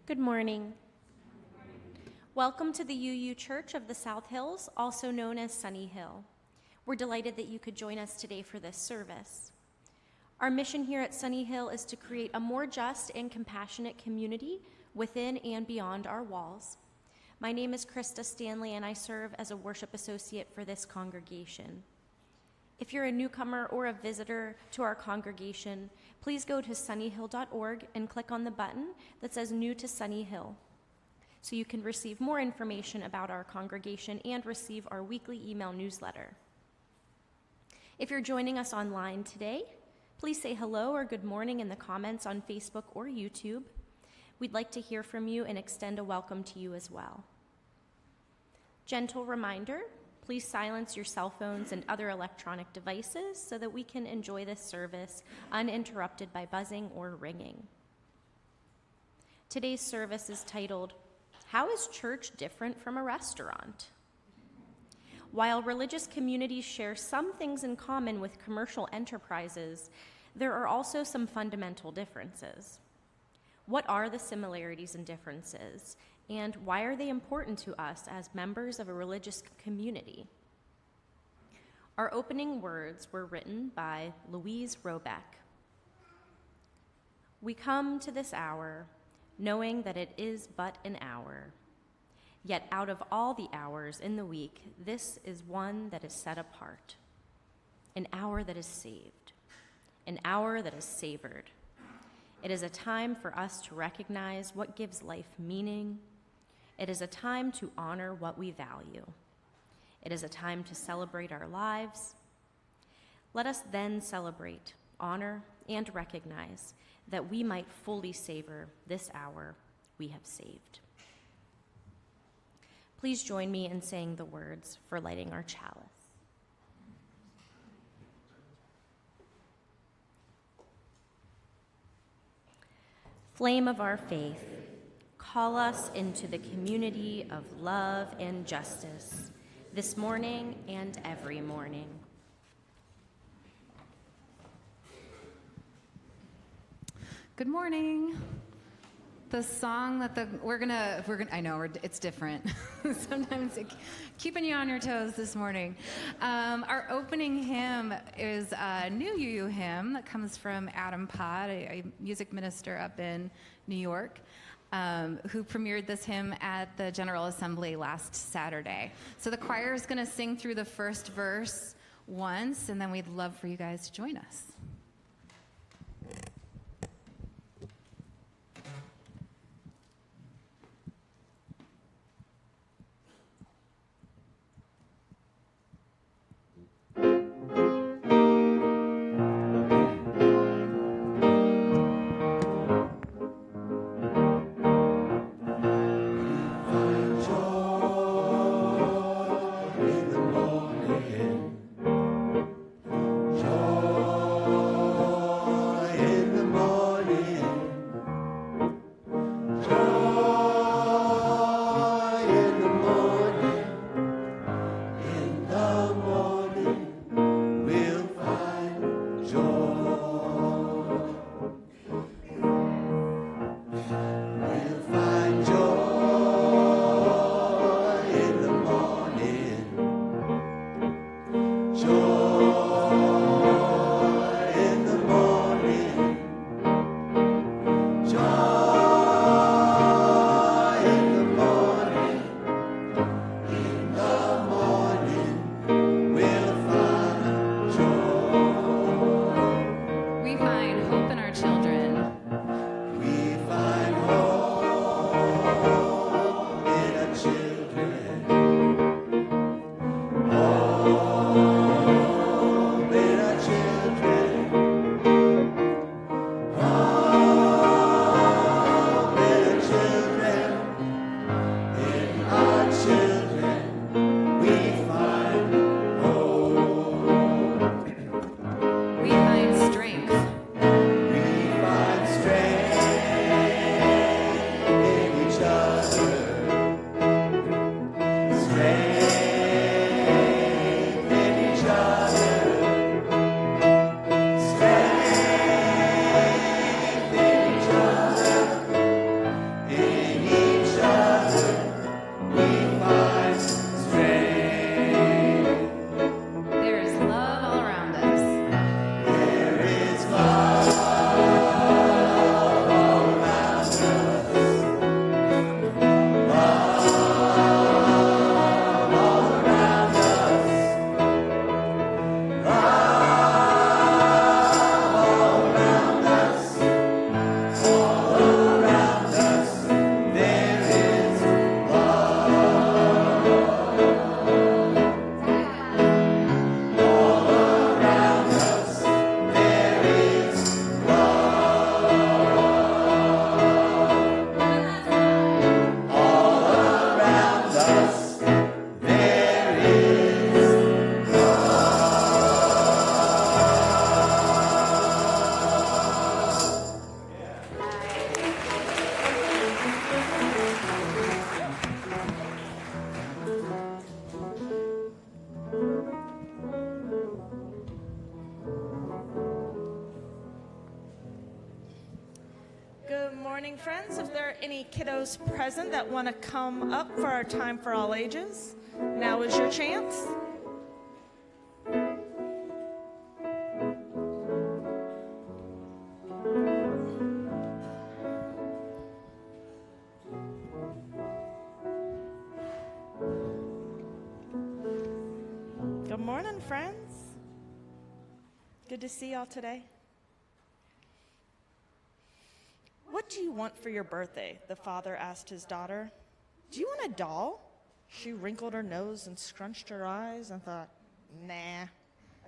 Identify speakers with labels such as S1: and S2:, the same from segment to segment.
S1: Good morning. Welcome to the UU Church of the South Hills, also known as Sunnyhill. We're delighted that you could join us today for this service. Our mission here at Sunnyhill is to create a more just and compassionate community within and beyond our walls. My name is Krista Stanley, and I serve as a worship associate for this congregation. If you're a newcomer or a visitor to our congregation, please go to sunnyhill.org and click on the button that says New to Sunnyhill, so you can receive more information about our congregation and receive our weekly email newsletter. If you're joining us online today, please say hello or good morning in the comments on Facebook or YouTube. We'd like to hear from you and extend a welcome to you as well. Gentle reminder, please silence your cell phones and other electronic devices so that we can enjoy this service uninterrupted by buzzing or ringing. Today's service is titled, How is Church Different from a Restaurant? While religious communities share some things in common with commercial enterprises, there are also some fundamental differences. What are the similarities and differences, and why are they important to us as members of a religious community? Our opening words were written by Louise Robeck. We come to this hour knowing that it is but an hour. Yet out of all the hours in the week, this is one that is set apart. An hour that is saved. An hour that is savored. It is a time for us to recognize what gives life meaning. It is a time to honor what we value. It is a time to celebrate our lives. Let us then celebrate, honor, and recognize that we might fully savor this hour we have saved. Please join me in saying the words for lighting our chalice. Flame of our faith, call us into the community of love and justice this morning and every morning.
S2: Good morning. The song that it's different. Sometimes keeping you on your toes this morning. Our opening hymn is a new UU hymn that comes from Adam Pott, a music minister up in New York, who premiered this hymn at the General Assembly last Saturday. So the choir is going to sing through the first verse once, and then we'd love for you guys to join us.
S3: Joy Good morning, friends. If there are any kiddos present that want to come up for our Time for All Ages, now is your chance. Good morning, friends. Good to see y'all today. What do you want for your birthday? The father asked his daughter. Do you want a doll? She wrinkled her nose and scrunched her eyes and thought, nah.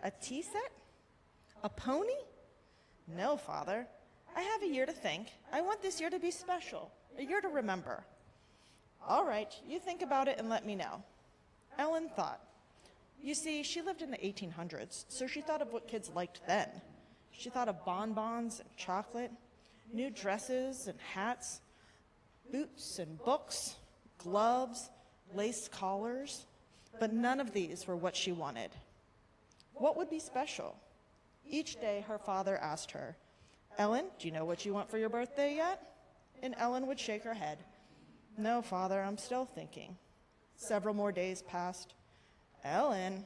S3: A tea set? A pony? No, father. I have a year to think. I want this year to be special, a year to remember. All right, you think about it and let me know. Ellen thought. You see, she lived in the 1800s, so she thought of what kids liked then. She thought of bonbons and chocolate, new dresses and hats, boots and books, gloves, lace collars, but none of these were what she wanted. What would be special? Each day her father asked her, Ellen, do you know what you want for your birthday yet? And Ellen would shake her head. No, father, I'm still thinking. Several more days passed. Ellen.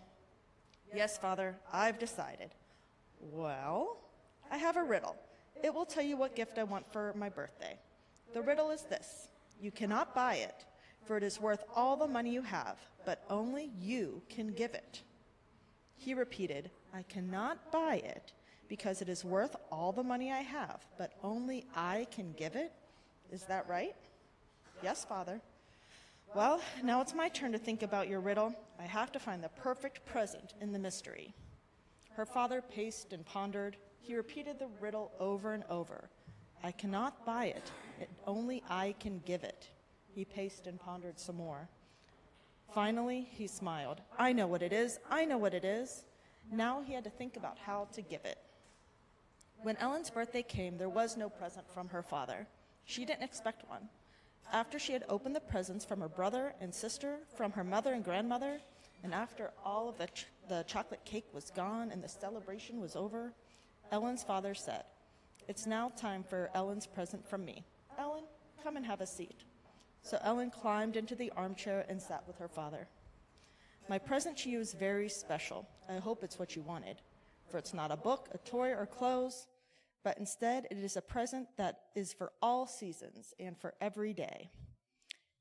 S3: Yes, father, I've decided. Well, I have a riddle. It will tell you what gift I want for my birthday. The riddle is this. You cannot buy it, for it is worth all the money you have, but only you can give it. He repeated, I cannot buy it, because it is worth all the money I have, but only I can give it. Is that right? Yes, father. Well, now it's my turn to think about your riddle. I have to find the perfect present in the mystery. Her father paced and pondered. He repeated the riddle over and over. I cannot buy it. Only I can give it. He paced and pondered some more. Finally, he smiled. I know what it is. I know what it is. Now he had to think about how to give it. When Ellen's birthday came, there was no present from her father. She didn't expect one. After she had opened the presents from her brother and sister, from her mother and grandmother, and after all of the chocolate cake was gone and the celebration was over, Ellen's father said, It's now time for Ellen's present from me. Ellen, come and have a seat. So Ellen climbed into the armchair and sat with her father. My present to you is very special. I hope it's what you wanted. For it's not a book, a toy, or clothes, but instead it is a present that is for all seasons and for every day.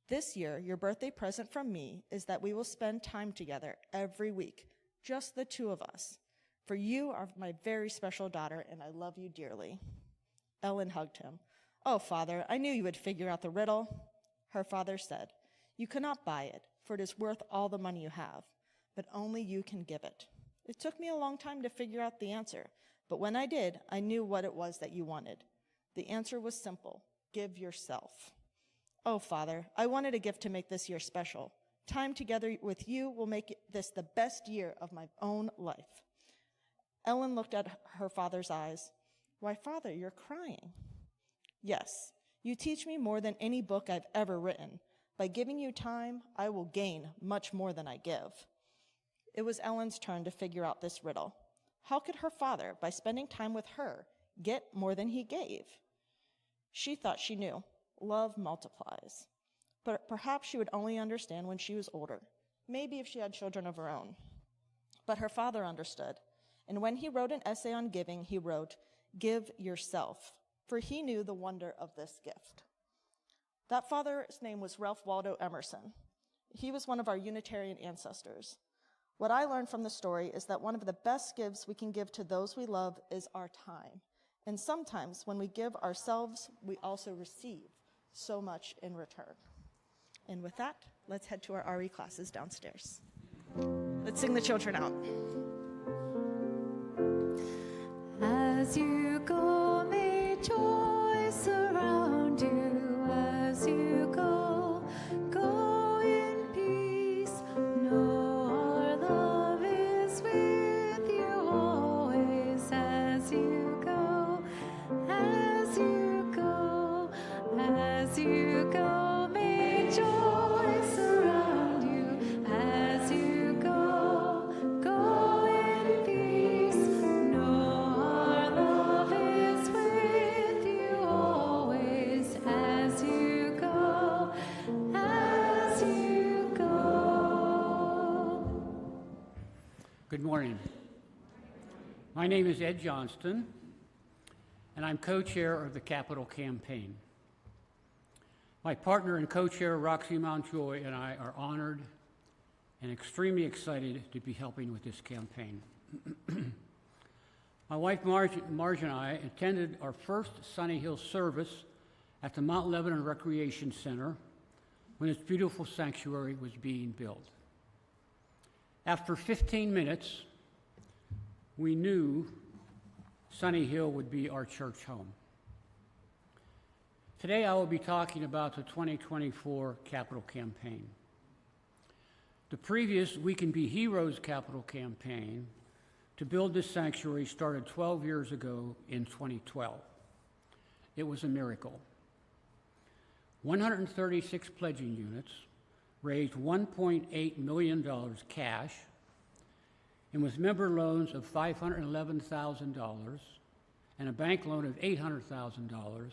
S3: This year, your birthday present from me is that we will spend time together every week, just the two of us. For you are my very special daughter, and I love you dearly. Ellen hugged him. Oh, father, I knew you would figure out the riddle. Her father said, You cannot buy it, for it is worth all the money you have, but only you can give it. It took me a long time to figure out the answer, but when I did, I knew what it was that you wanted. The answer was simple. Give yourself. Oh, Father, I wanted a gift to make this year special. Time together with you will make this the best year of my own life. Ellen looked at her father's eyes. Why, Father, you're crying. Yes, you teach me more than any book I've ever written. By giving you time, I will gain much more than I give. It was Ellen's turn to figure out this riddle. How could her father, by spending time with her, get more than he gave? She thought she knew. Love multiplies. But perhaps she would only understand when she was older, maybe if she had children of her own. But her father understood, and when he wrote an essay on giving, he wrote, Give yourself, for he knew the wonder of this gift. That father's name was Ralph Waldo Emerson. He was one of our Unitarian ancestors. What I learned from the story is that one of the best gifts we can give to those we love is our time. And sometimes when we give ourselves, we also receive so much in return. And with that, let's head to our RE classes downstairs. Let's sing the children out.
S2: As you go, may joy surround you. As you go, go in peace. Know our love is with you always. As you go, as you go, as you go, may joy surround you. As you go, go in peace. Know our love is with you always.
S4: Good morning. My name is Ed Johnston, and I'm co-chair of the Capital Campaign. My partner and co-chair, Roxy Mountjoy, and I are honored and extremely excited to be helping with this campaign. My wife, Marge, and I attended our first Sunnyhill service at the Mount Lebanon Recreation Center when this beautiful sanctuary was being built. After 15 minutes, we knew Sunnyhill would be our church home. Today I will be talking about the 2024 Capital Campaign. The previous We Can Be Heroes Capital Campaign to build this sanctuary started 12 years ago in 2012. It was a miracle. 136 pledging units raised $1.8 million cash, and with member loans of $511,000 and a bank loan of $800,000,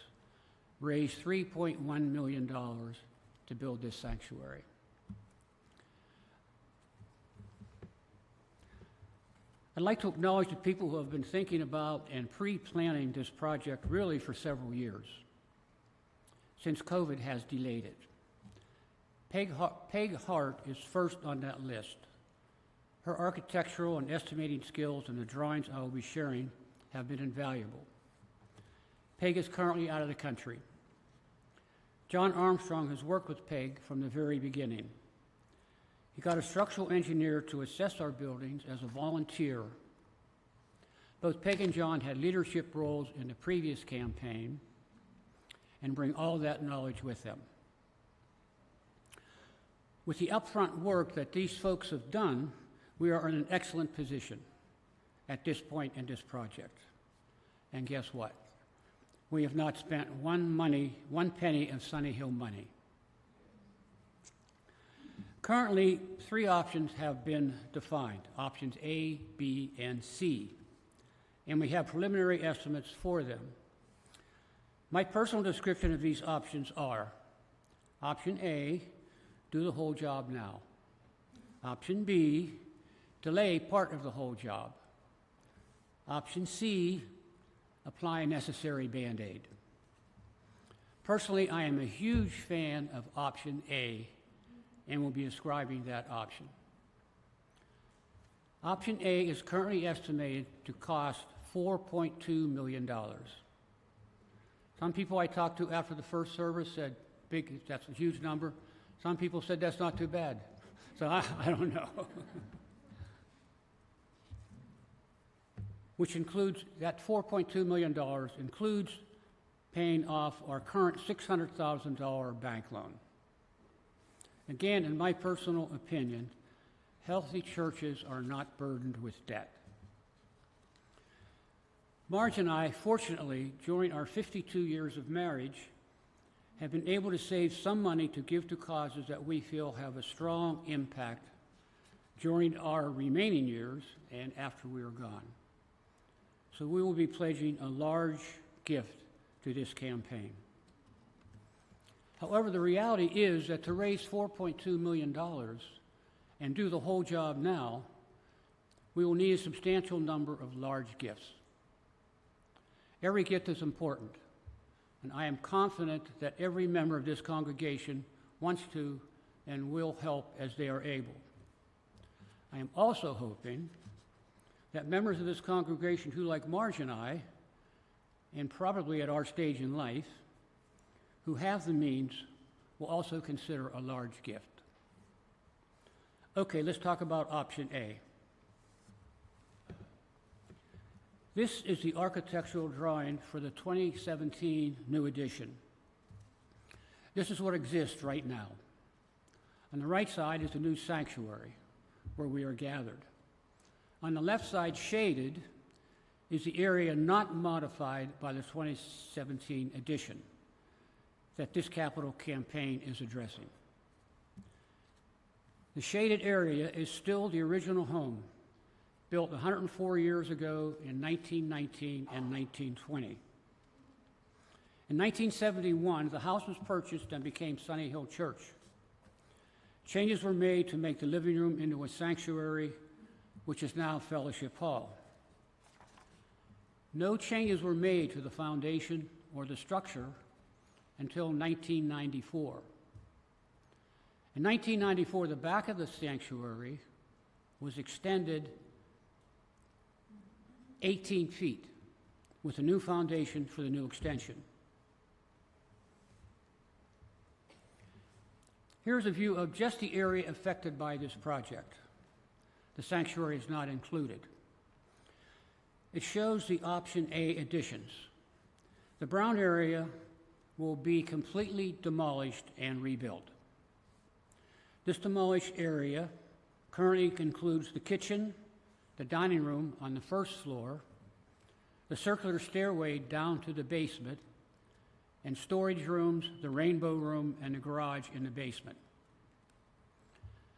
S4: raised $3.1 million to build this sanctuary. I'd like to acknowledge the people who have been thinking about and pre-planning this project really for several years, since COVID has delayed it. Peg Hart is first on that list. Her architectural and estimating skills and the drawings I will be sharing have been invaluable. Peg is currently out of the country. John Armstrong has worked with Peg from the very beginning. He got a structural engineer to assess our buildings as a volunteer. Both Peg and John had leadership roles in the previous campaign and bring all that knowledge with them. With the upfront work that these folks have done, we are in an excellent position at this point in this project. And guess what? We have not spent one penny of Sunnyhill money. Currently, 3 options have been defined, options A, B, and C, and we have preliminary estimates for them. My personal description of these options are: option A, do the whole job now. Option B, delay part of the whole job. Option C, apply a necessary Band-Aid. Personally, I am a huge fan of option A and will be describing that option. Option A is currently estimated to cost $4.2 million. Some people I talked to after the first service said, that's a huge number. Some people said that's not too bad. So I don't know. Which includes, that $4.2 million includes paying off our current $600,000 bank loan. Again, in my personal opinion, healthy churches are not burdened with debt. Marge and I, fortunately, during our 52 years of marriage, have been able to save some money to give to causes that we feel have a strong impact during our remaining years and after we are gone. So we will be pledging a large gift to this campaign. However, the reality is that to raise $4.2 million and do the whole job now, we will need a substantial number of large gifts. Every gift is important, and I am confident that every member of this congregation wants to and will help as they are able. I am also hoping that members of this congregation who, like Marge and I, and probably at our stage in life, who have the means, will also consider a large gift. Okay, let's talk about option A. This is the architectural drawing for the 2017 new addition. This is what exists right now. On the right side is the new sanctuary where we are gathered. On the left side, shaded, is the area not modified by the 2017 addition that this capital campaign is addressing. The shaded area is still the original home, built 104 years ago in 1919 and 1920. In 1971, the house was purchased and became Sunnyhill Church. Changes were made to make the living room into a sanctuary, which is now Fellowship Hall. No changes were made to the foundation or the structure until 1994. In 1994, the back of the sanctuary was extended 18 feet with a new foundation for the new extension. Here's a view of just the area affected by this project. The sanctuary is not included. It shows the option A additions. The brown area will be completely demolished and rebuilt. This demolished area currently includes the kitchen, the dining room on the first floor, the circular stairway down to the basement, and storage rooms, the rainbow room, and the garage in the basement.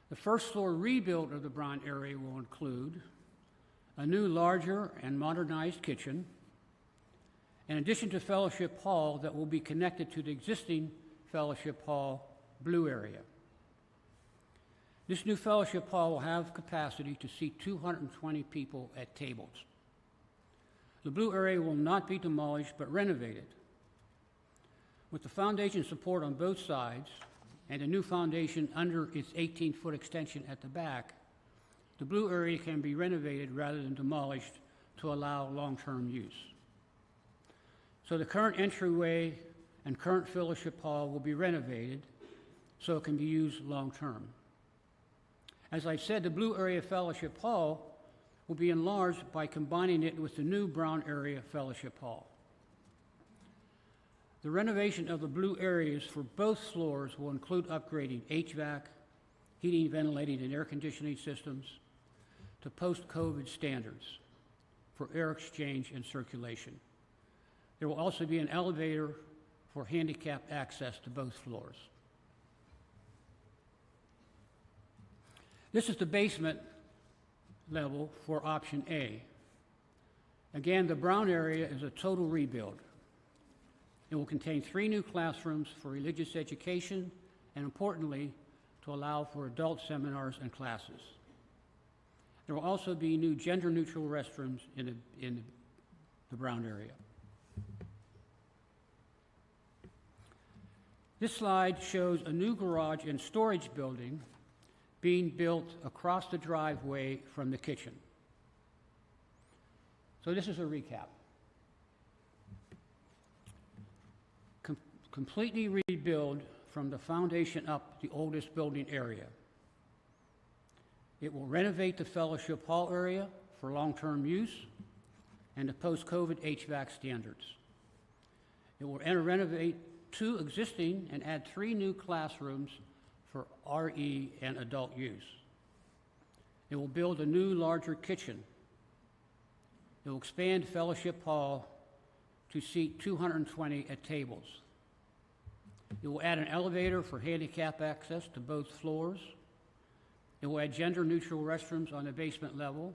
S4: The first floor rebuild of the brown area will include a new, larger, and modernized kitchen, in addition to Fellowship Hall that will be connected to the existing Fellowship Hall blue area. This new Fellowship Hall will have capacity to seat 220 people at tables. The blue area will not be demolished but renovated. With the foundation support on both sides and a new foundation under its 18-foot extension at the back, the blue area can be renovated rather than demolished to allow long-term use. So the current entryway and current Fellowship Hall will be renovated so it can be used long-term. As I said, the blue area Fellowship Hall will be enlarged by combining it with the new brown area Fellowship Hall. The renovation of the blue areas for both floors will include upgrading HVAC, heating, ventilating, and air conditioning systems to post-COVID standards for air exchange and circulation. There will also be an elevator for handicap access to both floors. This is the basement level for option A. Again, the brown area is a total rebuild. It will contain 3 new classrooms for religious education and, importantly, to allow for adult seminars and classes. There will also be new gender-neutral restrooms in the brown area. This slide shows a new garage and storage building being built across the driveway from the kitchen. So this is a recap. Completely rebuild from the foundation up the oldest building area. It will renovate the Fellowship Hall area for long-term use and the post-COVID HVAC standards. It will renovate 2 existing and add 3 new classrooms for RE and adult use. It will build a new, larger kitchen. It will expand Fellowship Hall to seat 220 at tables. It will add an elevator for handicap access to both floors. It will add gender-neutral restrooms on the basement level.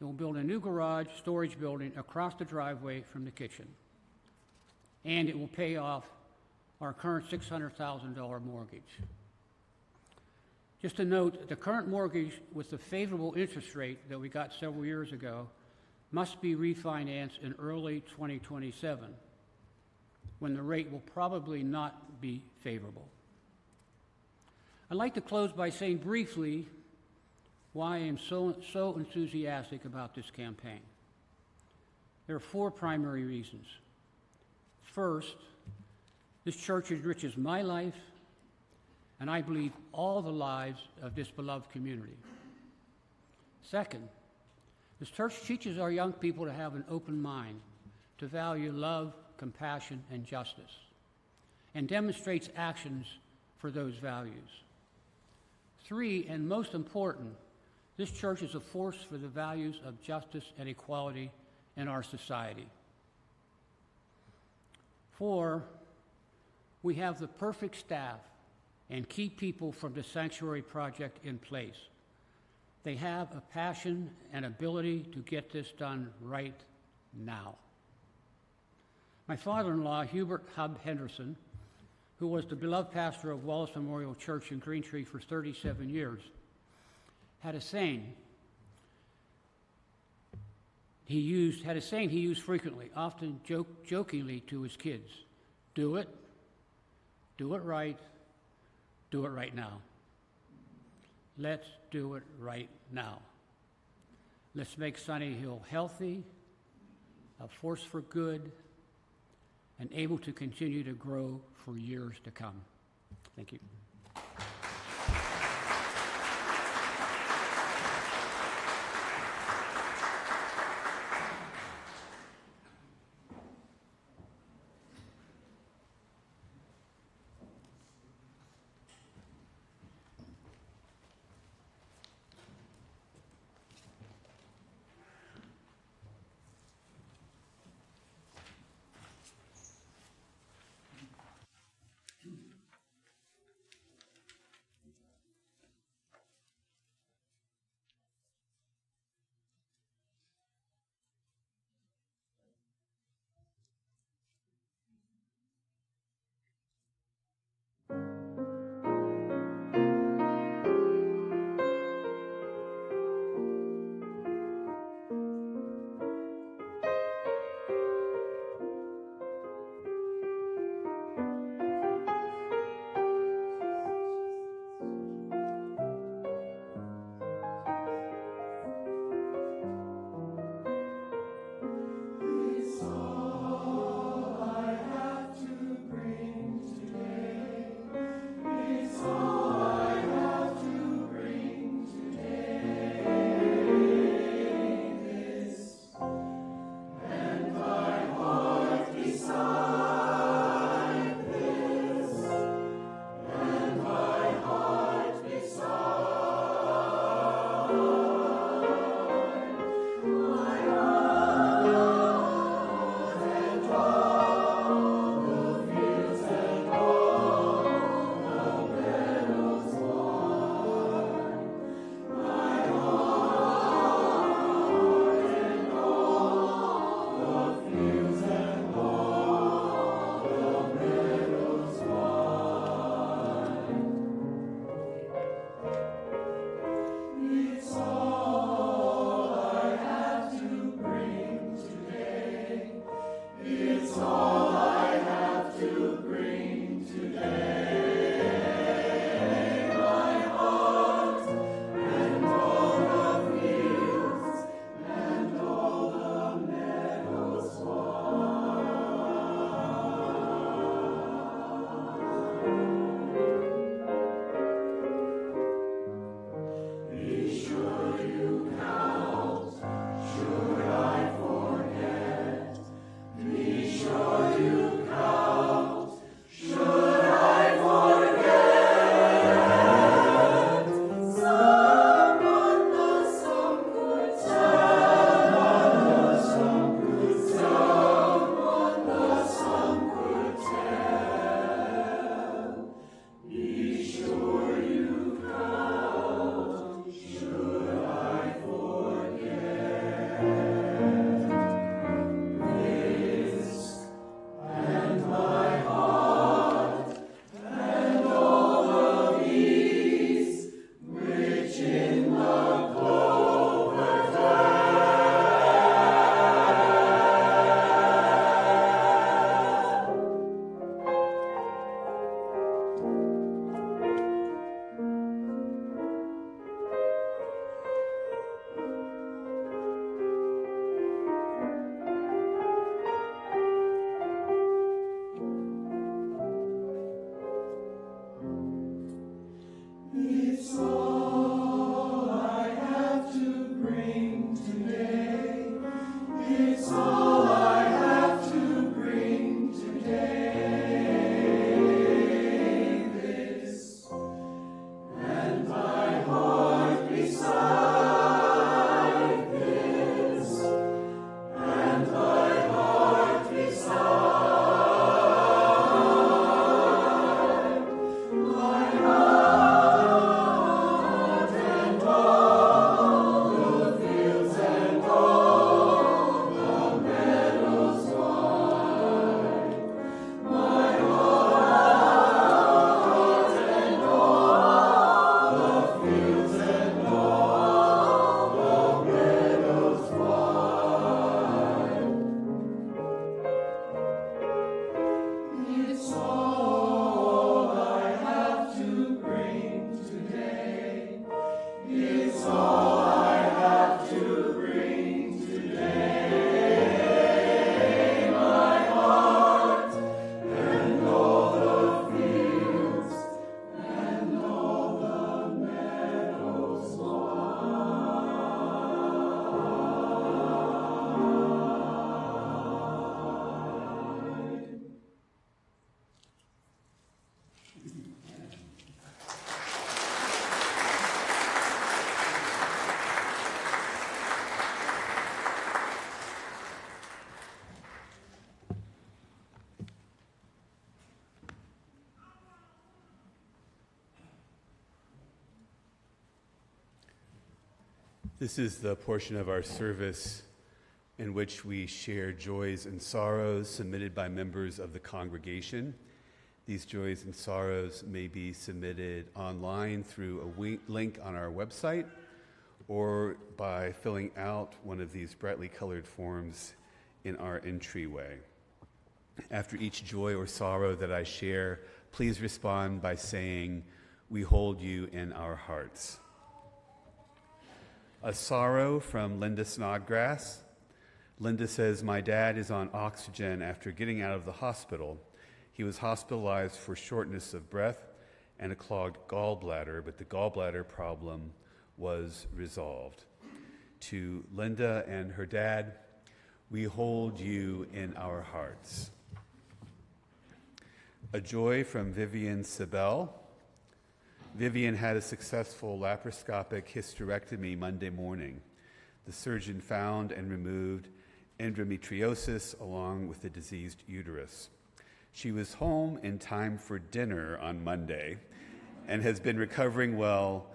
S4: It will build a new garage storage building across the driveway from the kitchen. And it will pay off our current $600,000 mortgage. Just to note, the current mortgage with the favorable interest rate that we got several years ago must be refinanced in early 2027, when the rate will probably not be favorable. I'd like to close by saying briefly why I am so enthusiastic about this campaign. There are 4 primary reasons. First, this church enriches my life, and I believe all the lives of this beloved community. Second, this church teaches our young people to have an open mind, to value love, compassion, and justice, and demonstrates actions for those values. 3, and most important, this church is a force for the values of justice and equality in our society. 4, we have the perfect staff and key people from the Sanctuary Project in place. They have a passion and ability to get this done right now. My father-in-law, Hubert Hub Henderson, who was the beloved pastor of Wallace Memorial Church in Green Tree for 37 years, had a saying had a saying he used frequently, often jokingly to his kids. Do it right, do it right now. Let's do it right now. Let's make Sunnyhill healthy, a force for good, and able to continue to grow for years to come. Thank you.
S5: This is the portion of our service in which we share joys and sorrows submitted by members of the congregation. These joys and sorrows may be submitted online through a link on our website or by filling out one of these brightly colored forms in our entryway. After each joy or sorrow that I share, please respond by saying, "We hold you in our hearts." A sorrow from Linda Snodgrass. Linda says, "My dad is on oxygen after getting out of the hospital. He was hospitalized for shortness of breath and a clogged gallbladder, but the gallbladder problem was resolved." To Linda and her dad, we hold you in our hearts. A joy from Vivian Sibel. Vivian had a successful laparoscopic hysterectomy Monday morning. The surgeon found and removed endometriosis along with the diseased uterus. She was home in time for dinner on Monday and has been recovering well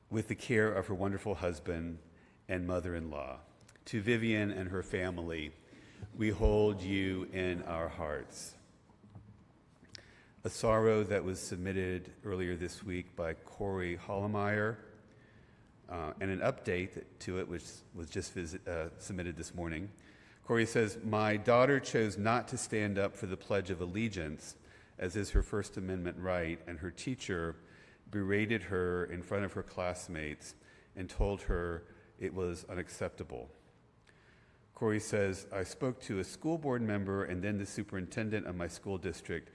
S5: with the care of her wonderful husband and mother-in-law. To Vivian and her family, we hold you in our hearts. A sorrow that was submitted earlier this week by Corey Hollemeyer, and an update to it, which was just submitted this morning. Corey says, "My daughter chose not to stand up for the Pledge of Allegiance, as is her First Amendment right, and her teacher berated her in front of her classmates and told her it was unacceptable." Corey says, "I spoke to a school board member and then the superintendent of my school district,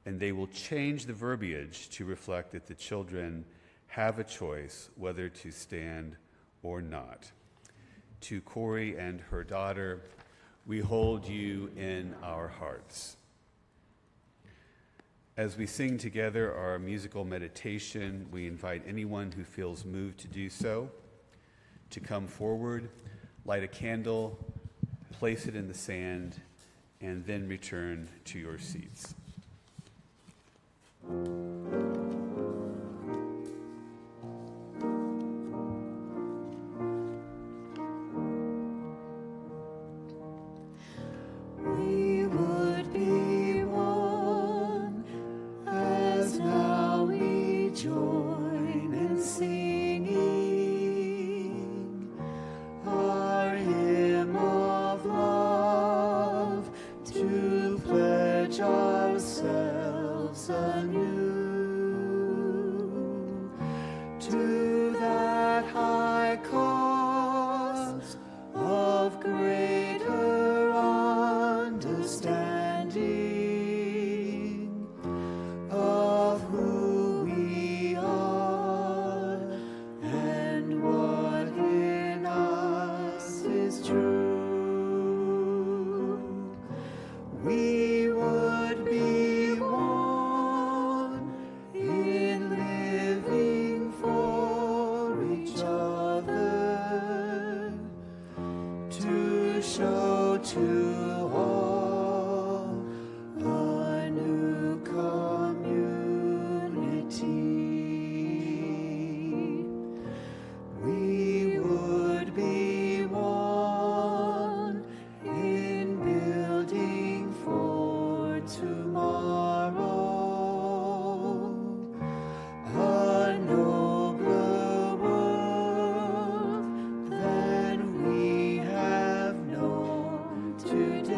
S5: and they will change the verbiage to reflect that the children have a choice whether to stand or not." To Corey and her daughter, we hold you in our hearts. As we sing together our musical meditation, we invite anyone who feels moved to do so to come forward, light a candle, place it in the sand, and then return to your seats.
S6: We would be one as now we join in singing our hymn of love to pledge ourselves anew to that high cause of greater understanding of who we are and what in us is true. We would be one in living for each other to show to all a new community. We would be one in building for tomorrow a nobler world than we have known today.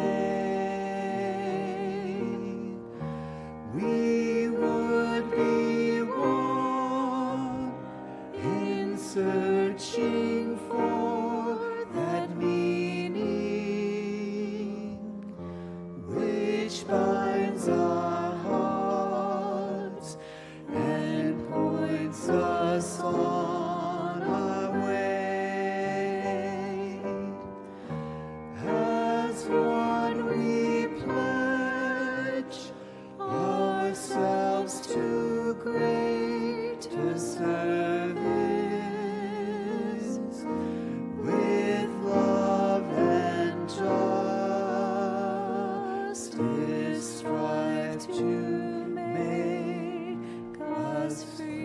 S6: We would be one in searching for that meaning which binds our hearts and points us on our way. As one we pledge ourselves to greater service with love and justice strive to make us free.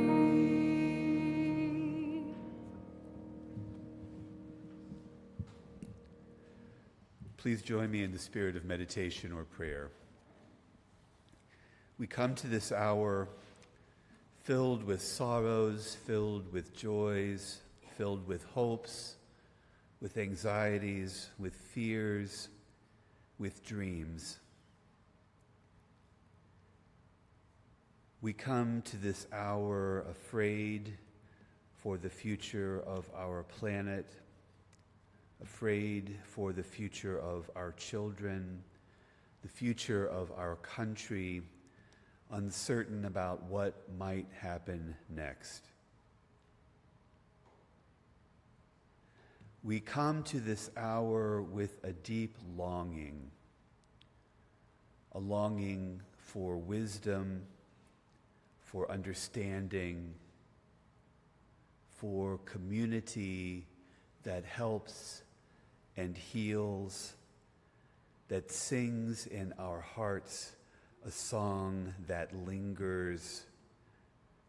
S5: Please join me in the spirit of meditation or prayer. We come to this hour filled with sorrows, filled with joys, filled with hopes, with anxieties, with fears, with dreams. We come to this hour afraid for the future of our planet, afraid for the future of our children, the future of our country, uncertain about what might happen next. We come to this hour with a deep longing, a longing for wisdom, for understanding, for community that helps and heals, that sings in our hearts a song that lingers,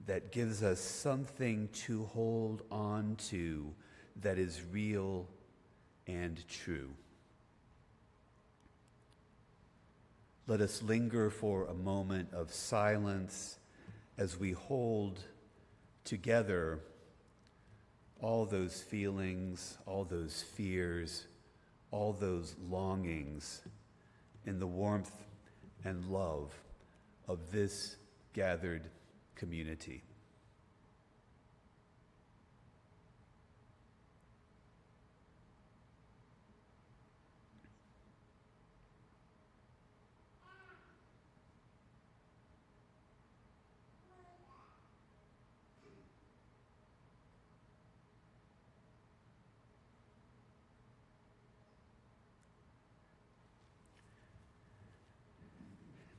S5: that gives us something to hold on to that is real and true. Let us linger for a moment of silence as we hold together all those feelings, all those fears, all those longings in the warmth and love of this gathered community.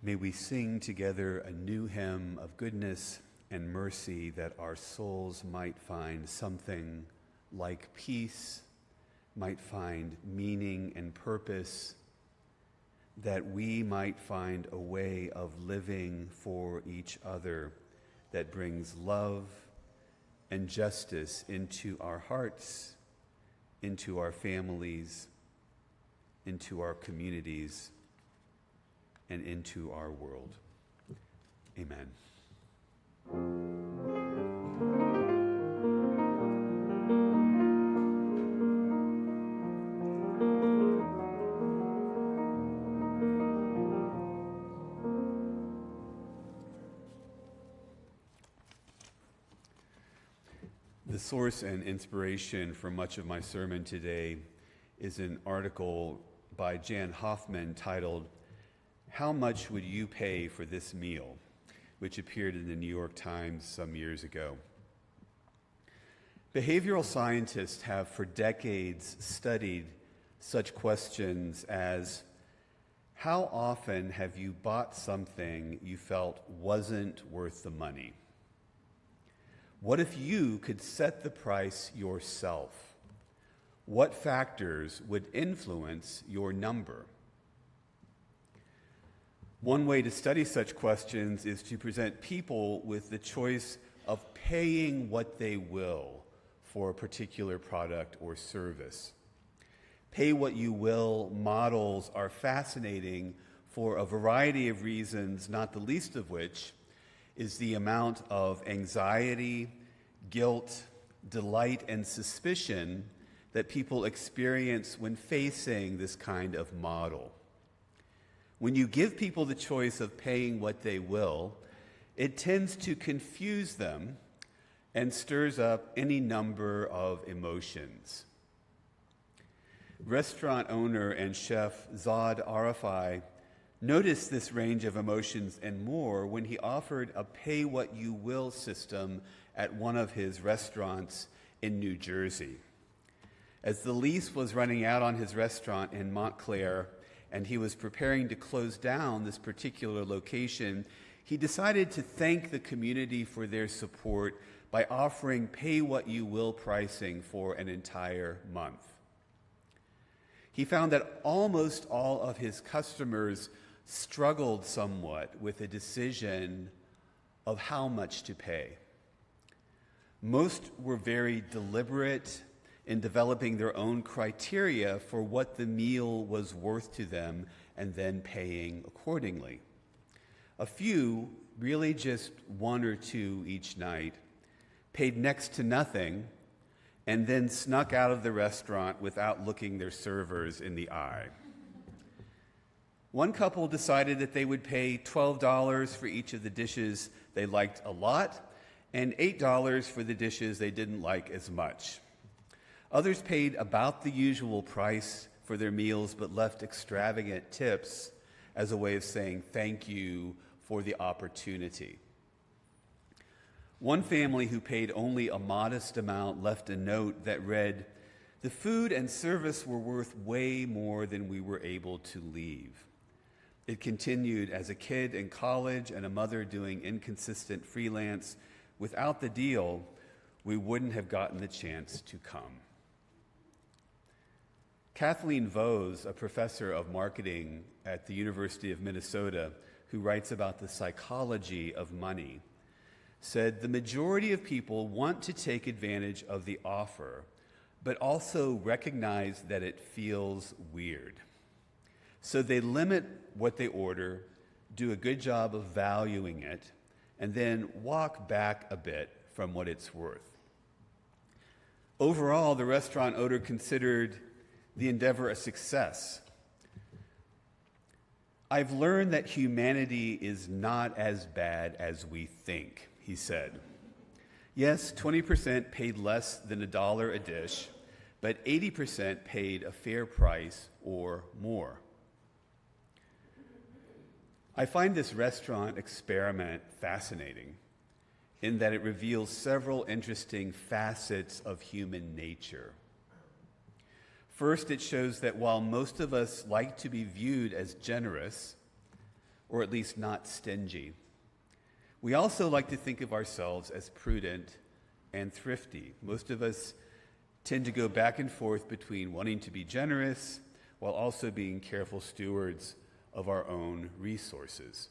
S5: May we sing together a new hymn of goodness and mercy, that our souls might find something like peace, might find meaning and purpose, that we might find a way of living for each other that brings love and justice into our hearts, into our families, into our communities, and into our world. Amen. The source and inspiration for much of my sermon today is an article by Jan Hoffman titled, "How Much Would You Pay for This Meal?" which appeared in the New York Times some years ago. Behavioral scientists have for decades studied such questions as, how often have you bought something you felt wasn't worth the money? What if you could set the price yourself? What factors would influence your number? One way to study such questions is to present people with the choice of paying what they will for a particular product or service. Pay what you will models are fascinating for a variety of reasons, not the least of which is the amount of anxiety, guilt, delight, and suspicion that people experience when facing this kind of model. When you give people the choice of paying what they will, it tends to confuse them and stirs up any number of emotions. Restaurant owner and chef Zad Arafai noticed this range of emotions and more when he offered a pay-what-you-will system at one of his restaurants in New Jersey. As the lease was running out on his restaurant in Montclair, and he was preparing to close down this particular location, he decided to thank the community for their support by offering pay-what-you-will pricing for an entire month. He found that almost all of his customers struggled somewhat with a decision of how much to pay. Most were very deliberate in developing their own criteria for what the meal was worth to them and then paying accordingly. A few, really just one or two each night, paid next to nothing and then snuck out of the restaurant without looking their servers in the eye. One couple decided that they would pay $12 for each of the dishes they liked a lot and $8 for the dishes they didn't like as much. Others paid about the usual price for their meals but left extravagant tips as a way of saying thank you for the opportunity. One family who paid only a modest amount left a note that read, "The food and service were worth way more than we were able to leave." It continued, "As a kid in college and a mother doing inconsistent freelance, without the deal, we wouldn't have gotten the chance to come." Kathleen Vose, a professor of marketing at the University of Minnesota, who writes about the psychology of money, said the majority of people want to take advantage of the offer, but also recognize that it feels weird. So they limit what they order, do a good job of valuing it, and then walk back a bit from what it's worth. Overall, the restaurant owner considered the endeavor a success. "I've learned that humanity is not as bad as we think," he said. "Yes, 20% paid less than $1 a dish, but 80% paid a fair price or more." I find this restaurant experiment fascinating in that it reveals several interesting facets of human nature. First, it shows that while most of us like to be viewed as generous, or at least not stingy, we also like to think of ourselves as prudent and thrifty. Most of us tend to go back and forth between wanting to be generous while also being careful stewards of our own resources.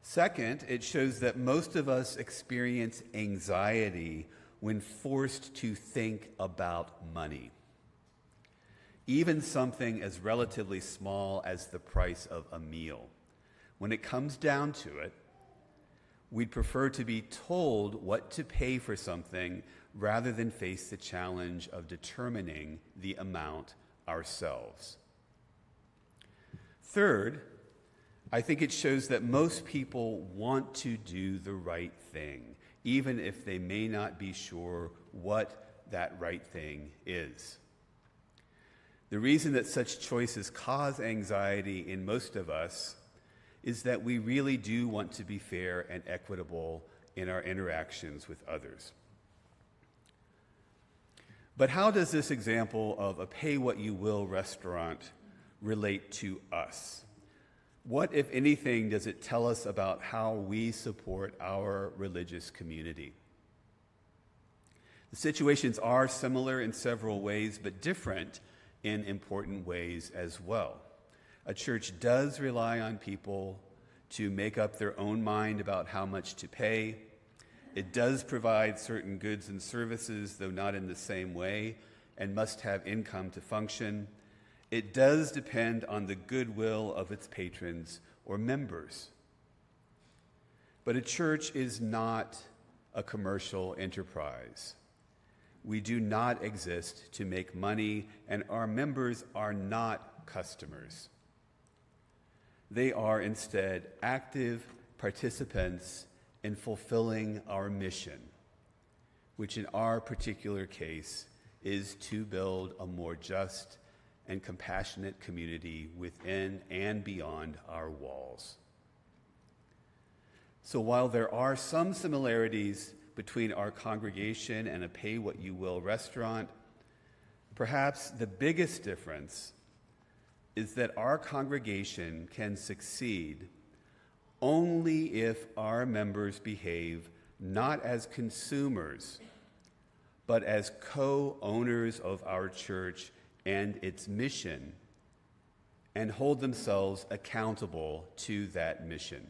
S5: Second, it shows that most of us experience anxiety when forced to think about money. Even something as relatively small as the price of a meal. When it comes down to it, we'd prefer to be told what to pay for something rather than face the challenge of determining the amount ourselves. Third, I think it shows that most people want to do the right thing, even if they may not be sure what that right thing is. The reason that such choices cause anxiety in most of us is that we really do want to be fair and equitable in our interactions with others. But how does this example of a pay-what-you-will restaurant relate to us? What, if anything, does it tell us about how we support our religious community? The situations are similar in several ways, but different in important ways as well. A church does rely on people to make up their own mind about how much to pay. It does provide certain goods and services, though not in the same way, and must have income to function. It does depend on the goodwill of its patrons or members. But a church is not a commercial enterprise. We do not exist to make money, and our members are not customers. They are instead active participants in fulfilling our mission, which in our particular case is to build a more just and compassionate community within and beyond our walls. So while there are some similarities between our congregation and a pay-what-you-will restaurant, perhaps the biggest difference is that our congregation can succeed only if our members behave not as consumers, but as co-owners of our church and its mission, and hold themselves accountable to that mission.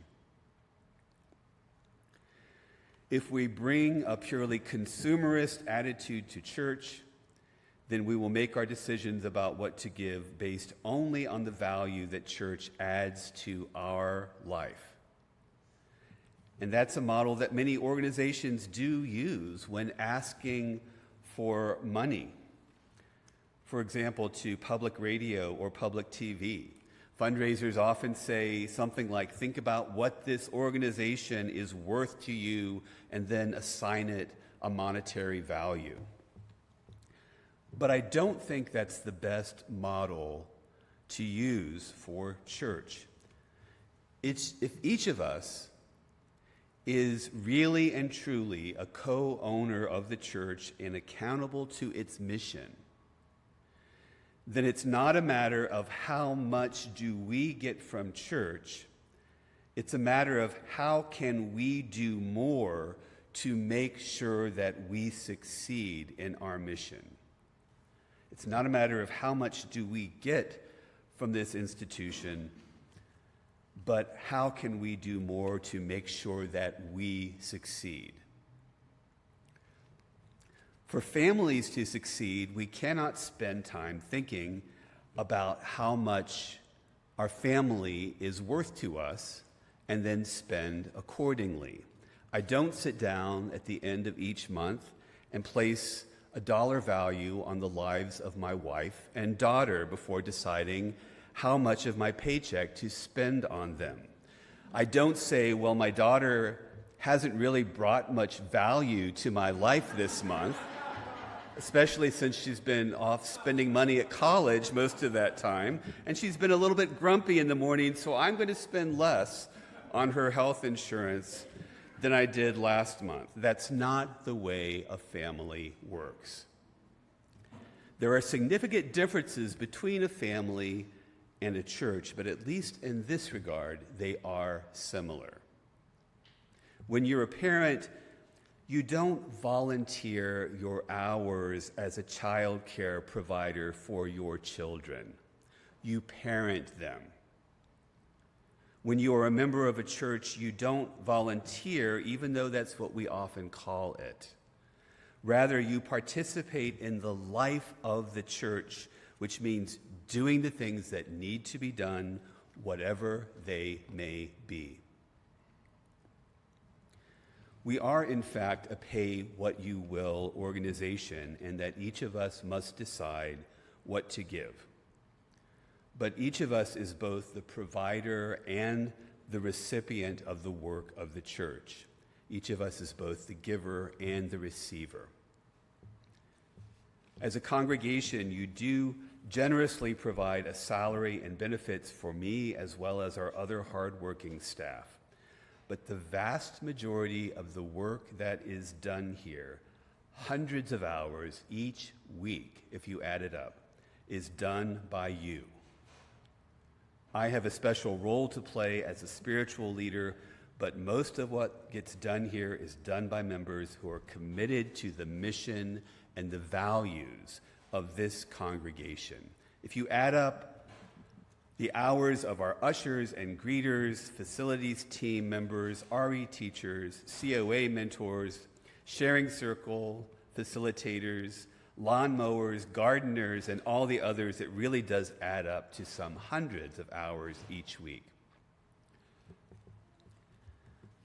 S5: If we bring a purely consumerist attitude to church, then we will make our decisions about what to give based only on the value that church adds to our life. And that's a model that many organizations do use when asking for money. For example, to public radio or public TV. Fundraisers often say something like, think about what this organization is worth to you and then assign it a monetary value. But I don't think that's the best model to use for church. If each of us is really and truly a co-owner of the church and accountable to its mission, then it's not a matter of how much do we get from church. It's a matter of how can we do more to make sure that we succeed in our mission. It's not a matter of how much do we get from this institution, but how can we do more to make sure that we succeed? For families to succeed, we cannot spend time thinking about how much our family is worth to us and then spend accordingly. I don't sit down at the end of each month and place a dollar value on the lives of my wife and daughter before deciding how much of my paycheck to spend on them. I don't say, well, my daughter hasn't really brought much value to my life this month, especially since she's been off spending money at college most of that time, and she's been a little bit grumpy in the morning, so I'm going to spend less on her health insurance than I did last month. That's not the way a family works. There are significant differences between a family and a church, but at least in this regard, they are similar. When you're a parent, you don't volunteer your hours as a child care provider for your children. You parent them. When you are a member of a church, you don't volunteer, even though that's what we often call it. Rather, you participate in the life of the church, which means doing the things that need to be done, whatever they may be. We are, in fact, a pay-what-you-will organization, and that each of us must decide what to give. But each of us is both the provider and the recipient of the work of the church. Each of us is both the giver and the receiver. As a congregation, you do generously provide a salary and benefits for me as well as our other hardworking staff. But the vast majority of the work that is done here, hundreds of hours each week, if you add it up, is done by you. I have a special role to play as a spiritual leader, but most of what gets done here is done by members who are committed to the mission and the values of this congregation. If you add up the hours of our ushers and greeters, facilities team members, RE teachers, COA mentors, sharing circle facilitators, lawn mowers, gardeners, and all the others, it really does add up to some hundreds of hours each week.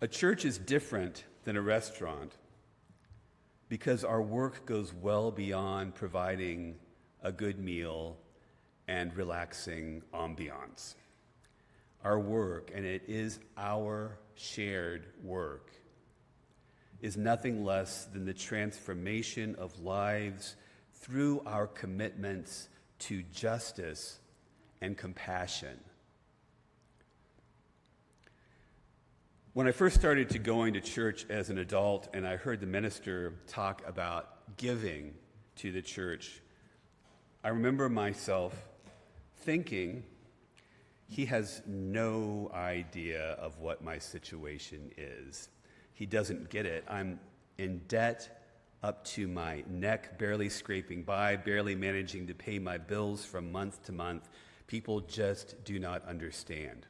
S5: A church is different than a restaurant because our work goes well beyond providing a good meal and relaxing ambiance. Our work, and it is our shared work, is nothing less than the transformation of lives through our commitments to justice and compassion. When I first started to going to church as an adult and I heard the minister talk about giving to the church, I remember myself thinking, he has no idea of what my situation is. He doesn't get it. I'm in debt up to my neck, barely scraping by, barely managing to pay my bills from month to month. People just do not understand.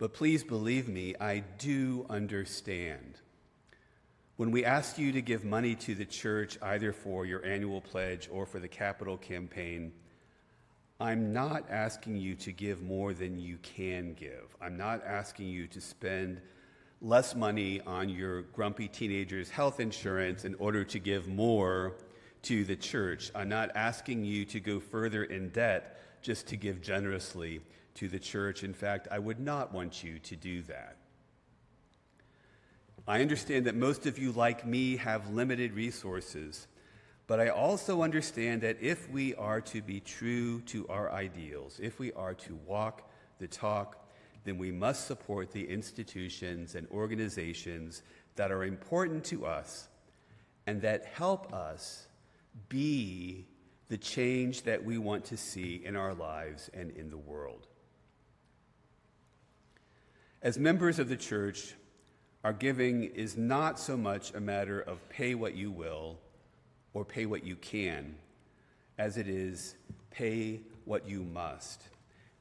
S5: But please believe me, I do understand. When we ask you to give money to the church, either for your annual pledge or for the capital campaign, I'm not asking you to give more than you can give. I'm not asking you to spend less money on your grumpy teenager's health insurance in order to give more to the church. I'm not asking you to go further in debt just to give generously to the church. In fact, I would not want you to do that. I understand that most of you, like me, have limited resources, but I also understand that if we are to be true to our ideals, if we are to walk the talk, then we must support the institutions and organizations that are important to us and that help us be the change that we want to see in our lives and in the world. As members of the church, our giving is not so much a matter of pay what you will or pay what you can, as it is pay what you must.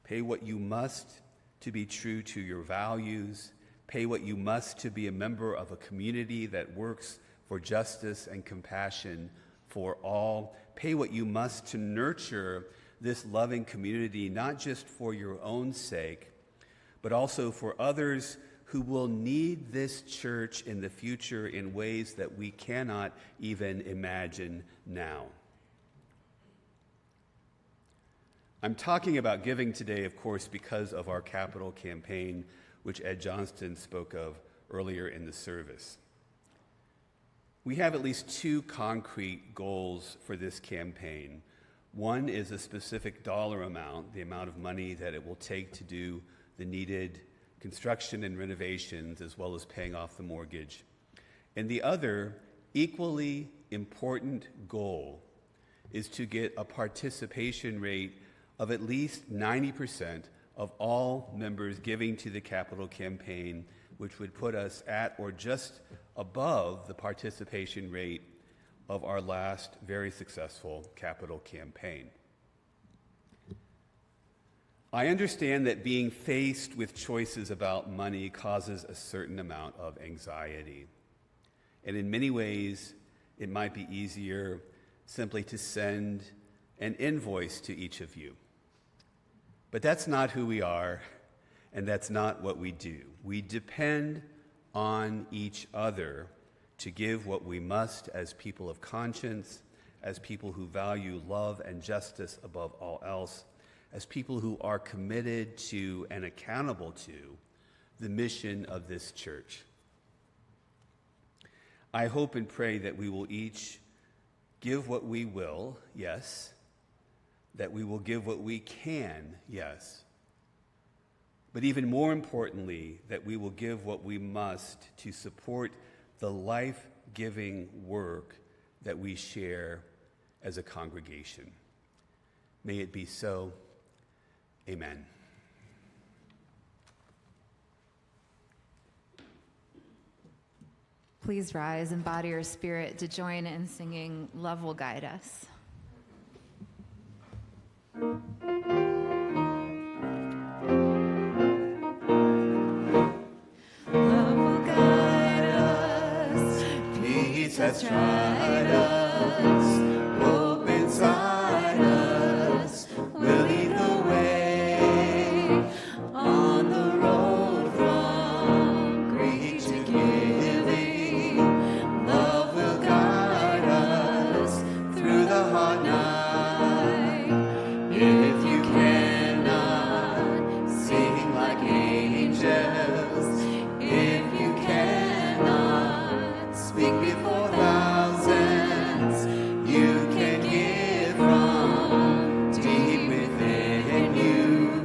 S5: Pay what you must to be true to your values. Pay what you must to be a member of a community that works for justice and compassion for all. Pay what you must to nurture this loving community, not just for your own sake, but also for others who will need this church in the future in ways that we cannot even imagine now. I'm talking about giving today, of course, because of our capital campaign, which Ed Johnston spoke of earlier in the service. We have at least two concrete goals for this campaign. One is a specific dollar amount, the amount of money that it will take to do the needed construction and renovations, as well as paying off the mortgage. And the other, equally important goal is to get a participation rate of at least 90% of all members giving to the capital campaign, which would put us at or just above the participation rate of our last very successful capital campaign. I understand that being faced with choices about money causes a certain amount of anxiety. And in many ways, it might be easier simply to send an invoice to each of you. But that's not who we are, and that's not what we do. We depend on each other to give what we must as people of conscience, as people who value love and justice above all else, as people who are committed to and accountable to the mission of this church. I hope and pray that we will each give what we will, yes, that we will give what we can, yes, but even more importantly, that we will give what we must to support the life-giving work that we share as a congregation. May it be so. Amen.
S2: Please rise and body or spirit to join in singing Love Will Guide Us. Love will guide us, peace has tried us, hope inside us, will lead the way on the road from greed to giving. Love will guide us through the hard night. If you cannot sing like angels, if you cannot speak before thousands, you can give from deep within you.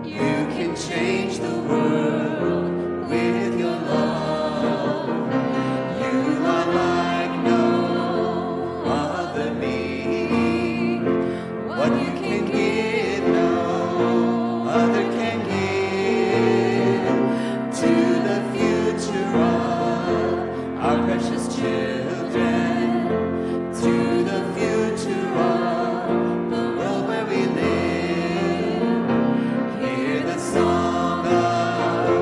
S2: You can change the world with your love. You are like no other being. What you can give, no other can give to the future of our precious children, to the future of the world where we live. Hear the song of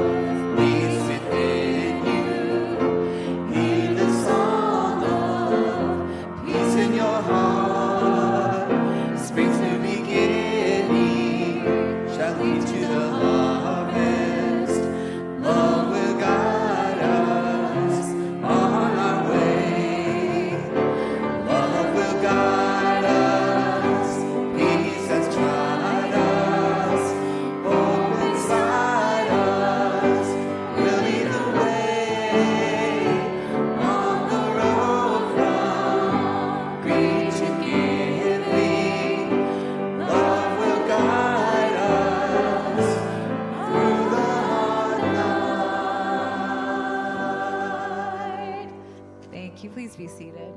S2: Please be seated.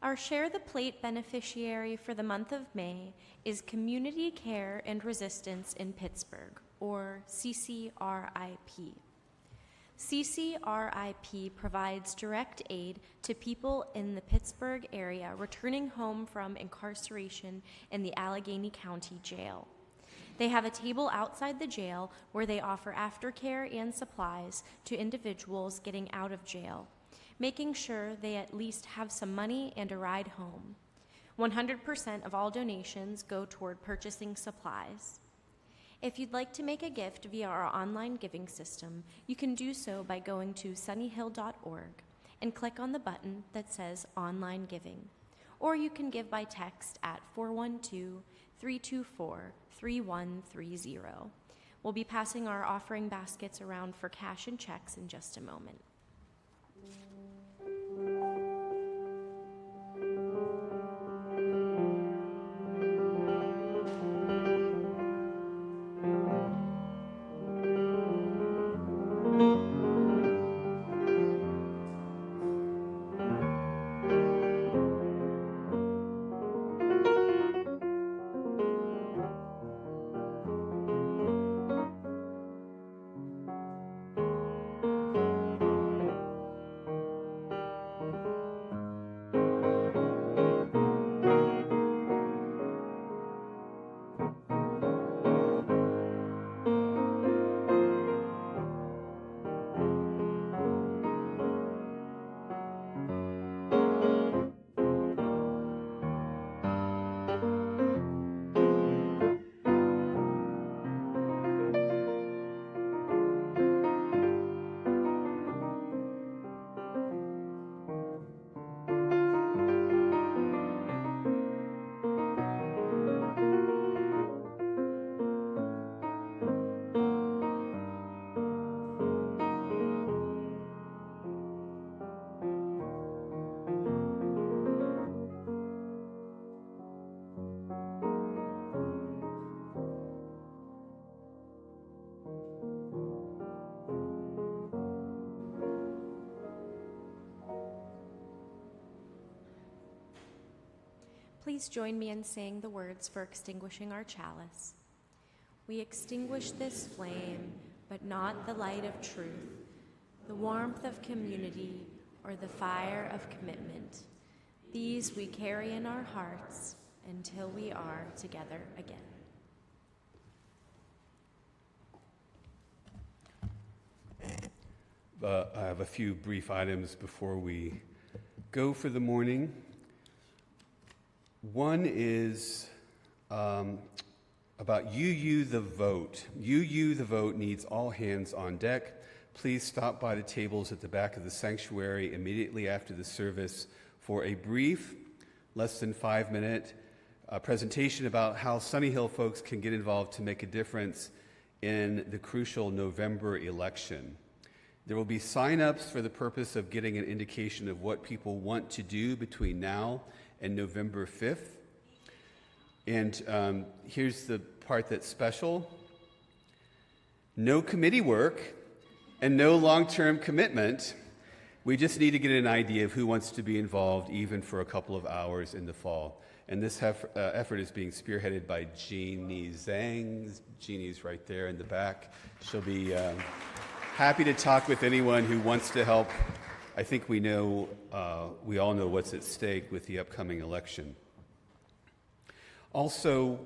S1: Our Share the Plate beneficiary for the month of May is Community Care and Resistance in Pittsburgh, or CCRIP. CCRIP provides direct aid to people in the Pittsburgh area returning home from incarceration in the Allegheny County Jail. They have a table outside the jail where they offer aftercare and supplies to individuals getting out of jail, making sure they at least have some money and a ride home. 100% of all donations go toward purchasing supplies. If you'd like to make a gift via our online giving system, you can do so by going to sunnyhill.org and click on the button that says Online Giving. Or you can give by text at 412-324-3130. We'll be passing our offering baskets around for cash and checks in just a moment. Please join me in saying the words for extinguishing our chalice. We extinguish this flame, but not the light of truth, the warmth of community, or the fire of commitment. These we carry in our hearts until we are together again.
S5: I have a few brief items before we go for the morning. One is about UU the Vote. UU the Vote needs all hands on deck. Please stop by the tables at the back of the sanctuary immediately after the service for a brief, less than 5-minute presentation about how Sunnyhill folks can get involved to make a difference in the crucial November election. There will be sign-ups for the purpose of getting an indication of what people want to do between now and November 5th. And here's the part that's special. No committee work and no long-term commitment. We just need to get an idea of who wants to be involved even for a couple of hours in the fall. And this effort is being spearheaded by Jeannie Zhang. Jeannie's right there in the back. She'll be happy to talk with anyone who wants to help. I think we all know what's at stake with the upcoming election. Also,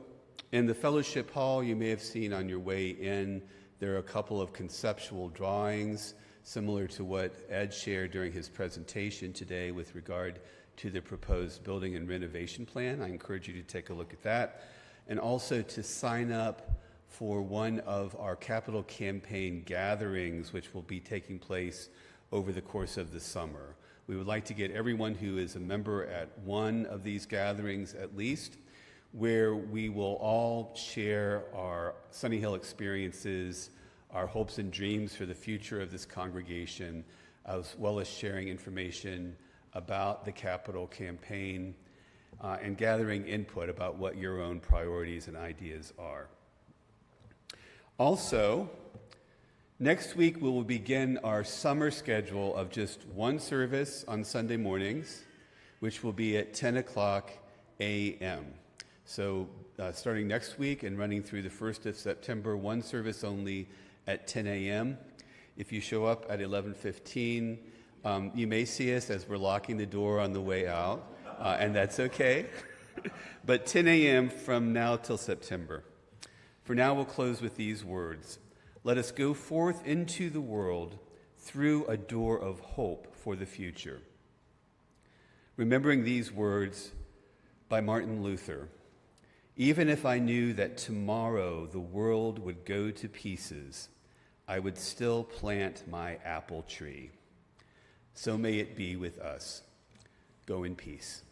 S5: in the fellowship hall, you may have seen on your way in, there are a couple of conceptual drawings similar to what Ed shared during his presentation today with regard to the proposed building and renovation plan. I encourage you to take a look at that, and also to sign up for one of our capital campaign gatherings, which will be taking place over the course of the summer. We would like to get everyone who is a member at one of these gatherings at least, where we will all share our Sunnyhill experiences, our hopes and dreams for the future of this congregation, as well as sharing information about the capital campaign. and gathering input about what your own priorities and ideas are. Also, next week we will begin our summer schedule of just one service on Sunday mornings, which will be at 10 o'clock a.m. So starting next week and running through the 1st of September, one service only at 10 a.m. If you show up at 11:15, you may see us as we're locking the door on the way out, and that's okay. But 10 a.m. from now till September. For now, we'll close with these words. Let us go forth into the world through a door of hope for the future. Remembering these words by Martin Luther, even if I knew that tomorrow the world would go to pieces, I would still plant my apple tree. So may it be with us. Go in peace.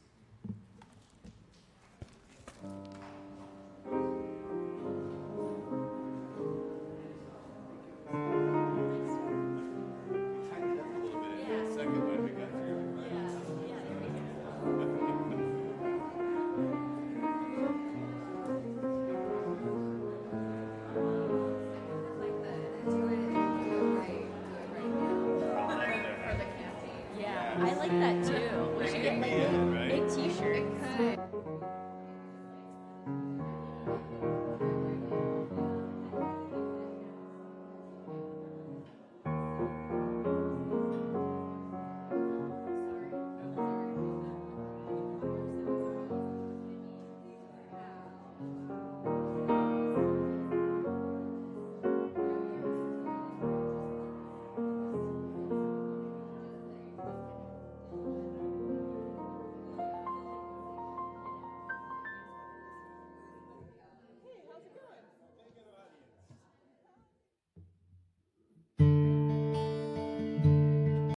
S1: I like that too. We should get like big t-shirts.